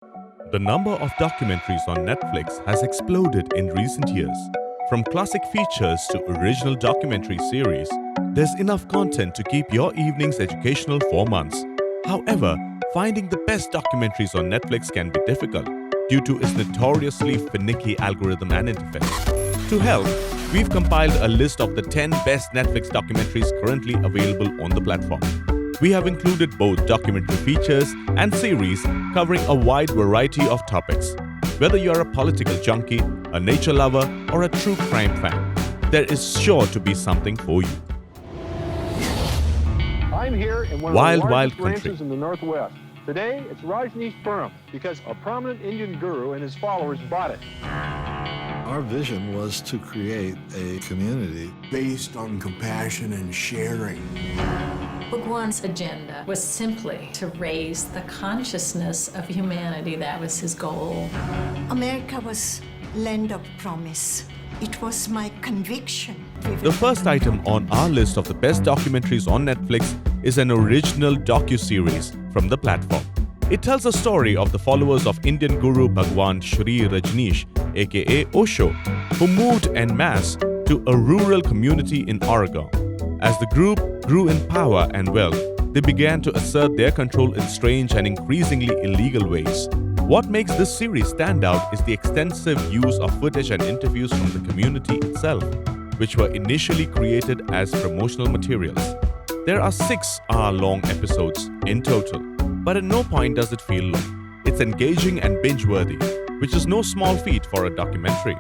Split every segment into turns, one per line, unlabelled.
The number of documentaries on Netflix has exploded in recent years. From classic features to original documentary series, there's enough content to keep your evenings educational for months. However, finding the best documentaries on Netflix can be difficult due to its notoriously finicky algorithm and interface. To help, we've compiled a list of the 10 best Netflix documentaries currently available on the platform. We have included both documentary features and series covering a wide variety of topics. Whether you're a political junkie, a nature lover, or a true crime fan, there is sure to be something for you.
I'm here in one
Wild,
of the
Wild
largest
Country.
ranches in the Northwest. Today, it's Rajneeshpuram because a prominent Indian guru and his followers bought it.
Our vision was to create a community
based on compassion and sharing.
Bhagwan's agenda was simply to raise the consciousness of humanity. That was his goal.
America was land of promise. It was my conviction.
The first item on our list of the best documentaries on Netflix is an original docu-series from the platform. It tells the story of the followers of Indian guru Bhagwan Shri Rajneesh, aka Osho, who moved en masse to a rural community in Oregon. As the group grew in power and wealth, they began to assert their control in strange and increasingly illegal ways. What makes this series stand out is the extensive use of footage and interviews from the community itself, which were initially created as promotional materials. There are 6-hour-long episodes in total, but at no point does it feel long. It's engaging and binge-worthy, which is no small feat for a documentary.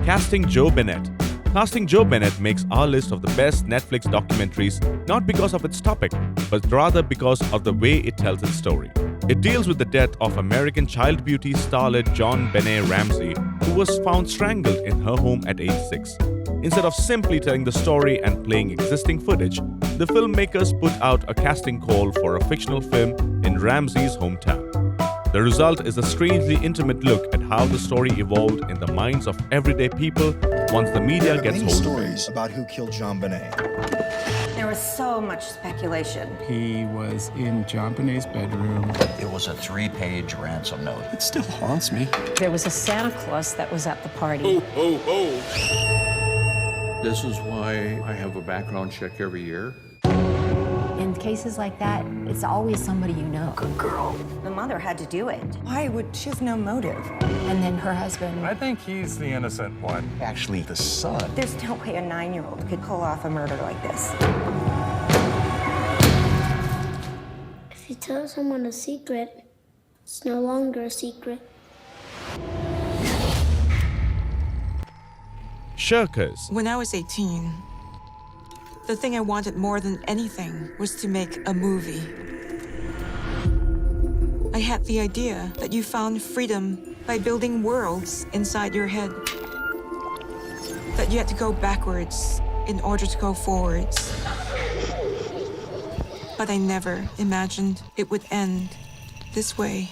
Casting Joe Bennett. Casting Joe Bennett makes our list of the best Netflix documentaries not because of its topic, but rather because of the way it tells its story. It deals with the death of American child beauty starlet John Benet Ramsey, who was found strangled in her home at age 6. Instead of simply telling the story and playing existing footage, the filmmakers put out a casting call for a fictional film in Ramsey's hometown. The result is a strangely intimate look at how the story evolved in the minds of everyday people once the media gets hold of it.
Stories about who killed John Benet.
There was so much speculation.
He was in John Benet's bedroom.
It was a 3-page ransom note.
It still haunts me.
There was a Santa Claus that was at the party.
Oh, oh, oh. This is why I have a background check every year.
In cases like that, it's always somebody you know.
Good girl.
The mother had to do it. Why would she have no motive?
And then her husband.
I think he's the innocent one.
Actually, the son.
There's no way a 9-year-old could pull off a murder like this.
If you tell someone a secret, it's no longer a secret.
Shirkers.
When I was 18, the thing I wanted more than anything was to make a movie. I had the idea that you found freedom by building worlds inside your head. That you had to go backwards in order to go forwards. But I never imagined it would end this way.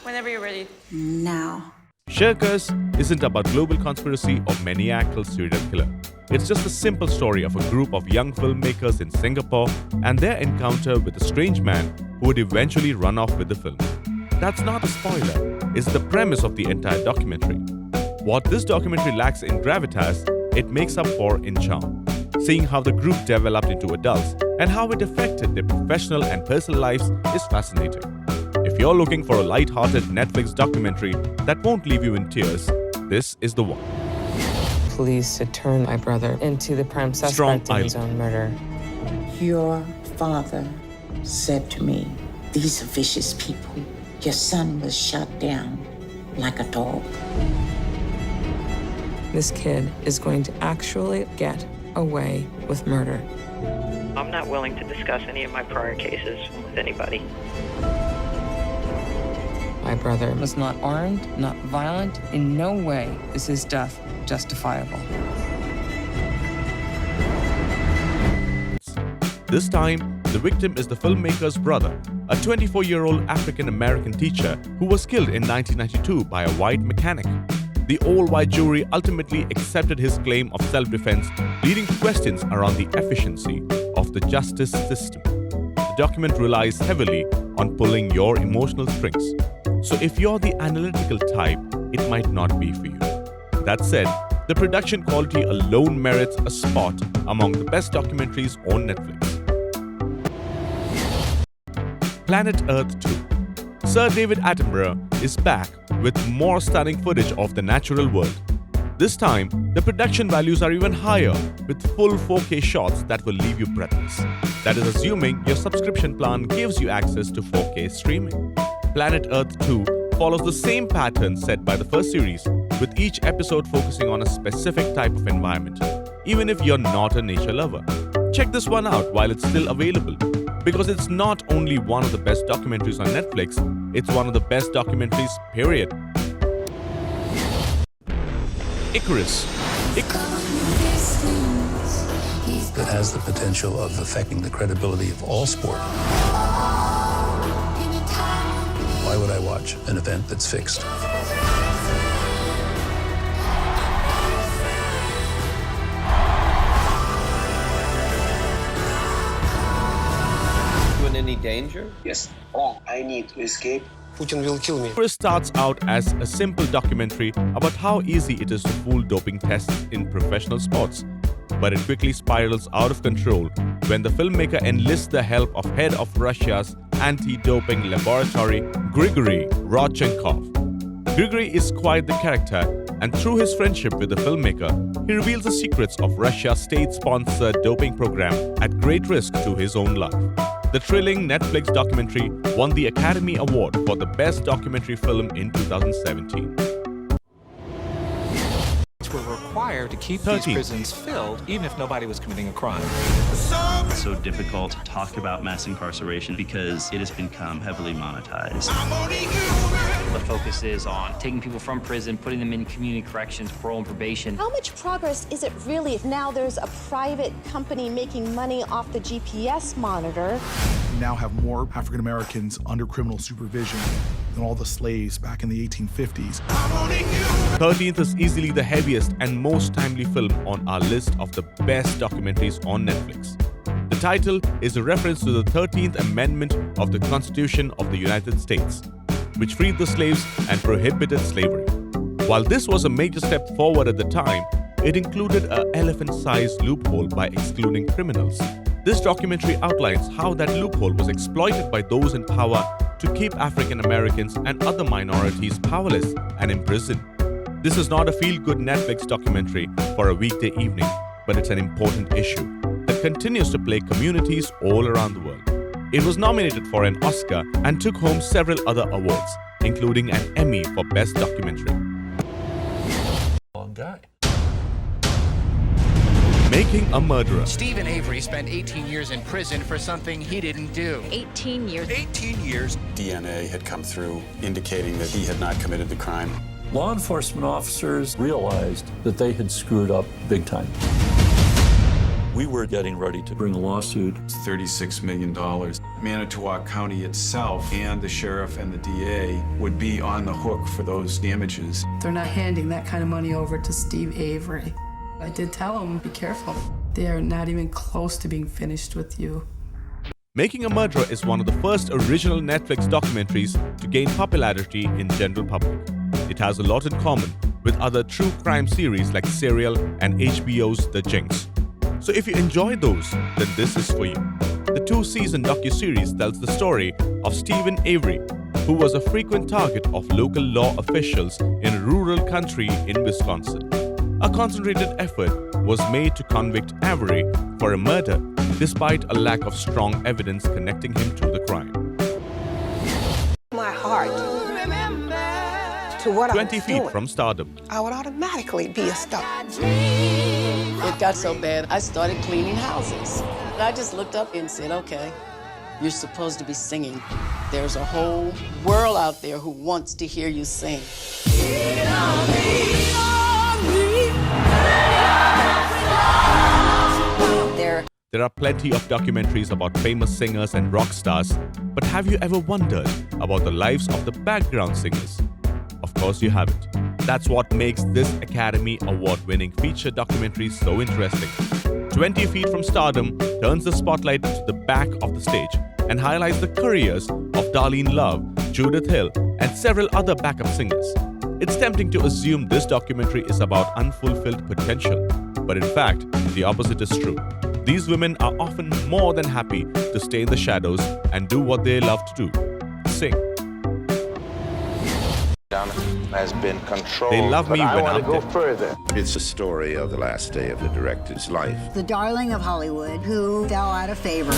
Whenever you're ready.
Now.
Shirkers isn't about global conspiracy or maniacal serial killer. It's just a simple story of a group of young filmmakers in Singapore and their encounter with a strange man who would eventually run off with the film. That's not a spoiler, it's the premise of the entire documentary. What this documentary lacks in gravitas, it makes up for in charm. Seeing how the group developed into adults and how it affected their professional and personal lives is fascinating. If you're looking for a light-hearted Netflix documentary that won't leave you in tears, this is the one.
Police had turned my brother into the prime suspect in his own murder.
Your father said to me, "These are vicious people. Your son was shot down like a dog."
This kid is going to actually get away with murder.
I'm not willing to discuss any of my prior cases with anybody.
My brother was not armed, not violent. In no way is his death justifiable.
This time, the victim is the filmmaker's brother, a 24-year-old African-American teacher who was killed in 1992 by a white mechanic. The all-white jury ultimately accepted his claim of self-defense, leading to questions around the efficiency of the justice system. The document relies heavily on pulling your emotional strings. So if you're the analytical type, it might not be for you. That said, the production quality alone merits a spot among the best documentaries on Netflix. Planet Earth 2. Sir David Attenborough is back with more stunning footage of the natural world. This time, the production values are even higher, with full 4K shots that will leave you breathless. That is assuming your subscription plan gives you access to 4K streaming. Planet Earth 2 follows the same pattern set by the first series, with each episode focusing on a specific type of environment, even if you're not a nature lover. Check this one out while it's still available, because it's not only one of the best documentaries on Netflix, it's one of the best documentaries, period. Icarus.
That has the potential of affecting the credibility of all sport. Why would I watch an event that's fixed?
You in any danger?
Yes. Oh, I need to escape. Putin will kill me.
Icarus starts out as a simple documentary about how easy it is to fool doping tests in professional sports. But it quickly spirals out of control when the filmmaker enlists the help of head of Russia's anti-doping laboratory, Grigory Rodchenkov. Grigory is quite the character, and through his friendship with the filmmaker, he reveals the secrets of Russia's state-sponsored doping program at great risk to his own life. The thrilling Netflix documentary won the Academy Award for the Best Documentary Film in 2017.
Were required to keep these prisons filled, even if nobody was committing a crime.
It's so difficult to talk about mass incarceration because it has become heavily monetized.
The focus is on taking people from prison, putting them in community corrections, parole and probation.
How much progress is it really if now there's a private company making money off the GPS monitor?
We now have more African Americans under criminal supervision than all the slaves back in the 1850s.
13th is easily the heaviest and most timely film on our list of the best documentaries on Netflix. The title is a reference to the 13th Amendment of the Constitution of the United States, which freed the slaves and prohibited slavery. While this was a major step forward at the time, it included an elephant-sized loophole by excluding criminals. This documentary outlines how that loophole was exploited by those in power to keep African Americans and other minorities powerless and imprisoned. This is not a feel-good Netflix documentary for a weekday evening, but it's an important issue that continues to plague communities all around the world. It was nominated for an Oscar and took home several other awards, including an Emmy for Best Documentary.
Long guy.
Making a Murderer.
Stephen Avery spent 18 years in prison for something he didn't do.
18 years.
18 years.
DNA had come through indicating that he had not committed the crime.
Law enforcement officers realized that they had screwed up big time. We were getting ready to bring a lawsuit.
It's $36 million. Manitowoc County itself and the sheriff and the DA would be on the hook for those damages.
They're not handing that kind of money over to Steve Avery. I did tell him, be careful. They are not even close to being finished with you.
Making a Murderer is one of the first original Netflix documentaries to gain popularity in general public. It has a lot in common with other true crime series like Serial and HBO's The Jinx. So if you enjoy those, then this is for you. The 2-season docuseries tells the story of Stephen Avery, who was a frequent target of local law officials in a rural country in Wisconsin. A concentrated effort was made to convict Avery for a murder, despite a lack of strong evidence connecting him to the crime.
My heart to what
20
I was
feet
doing,
from Stardom.
I would automatically be a star.
It got so bad, I started cleaning houses. I just looked up and said, okay, you're supposed to be singing. There's a whole world out there who wants to hear you sing.
There are plenty of documentaries about famous singers and rock stars, but have you ever wondered about the lives of the background singers? Of course you haven't. That's what makes this Academy Award-winning feature documentary so interesting. 20 Feet from Stardom turns the spotlight to the back of the stage and highlights the careers of Darlene Love, Judith Hill, and several other backup singers. It's tempting to assume this documentary is about unfulfilled potential, but in fact, the opposite is true. These women are often more than happy to stay in the shadows and do what they love to do: sing.
Has been controlled.
They love me
but
when
I
I'm
want to go
dead.
further. It's the story of the last day of the director's life.
The darling of Hollywood who fell out of favor.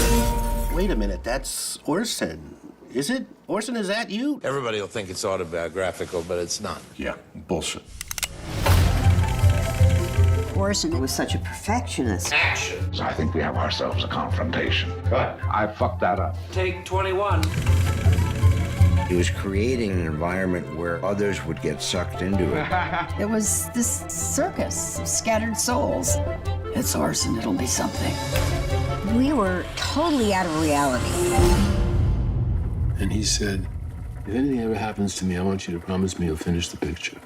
Wait a minute, that's Orson. Is it? Orson, is that you?
Everybody will think it's autobiographical, but it's not.
Yeah, bullshit.
Orson was such a perfectionist.
Action. So I think we have ourselves a confrontation. Cut. I fucked that up.
Take 21.
He was creating an environment where others would get sucked into it.
It was this circus of scattered souls. It's Orson, it'll be something. We were totally out of reality.
And he said, if anything ever happens to me, I want you to promise me you'll finish the picture.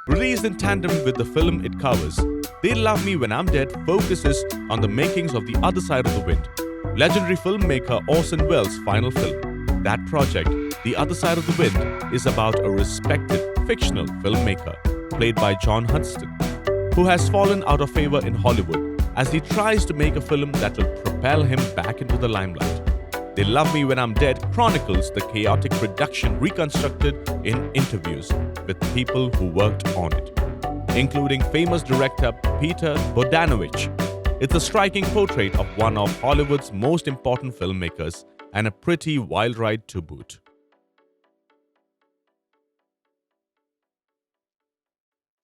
Released in tandem with the film it covers, They Love Me When I'm Dead focuses on the makings of The Other Side of the Wind, legendary filmmaker Orson Welles' final film. That project, The Other Side of the Wind, is about a respected fictional filmmaker, played by John Huston, who has fallen out of favor in Hollywood as he tries to make a film that will propel him back into the limelight. They Love Me When I'm Dead chronicles the chaotic production reconstructed in interviews with people who worked on it, including famous director Peter Bogdanovich. It's a striking portrait of one of Hollywood's most important filmmakers and a pretty wild ride to boot.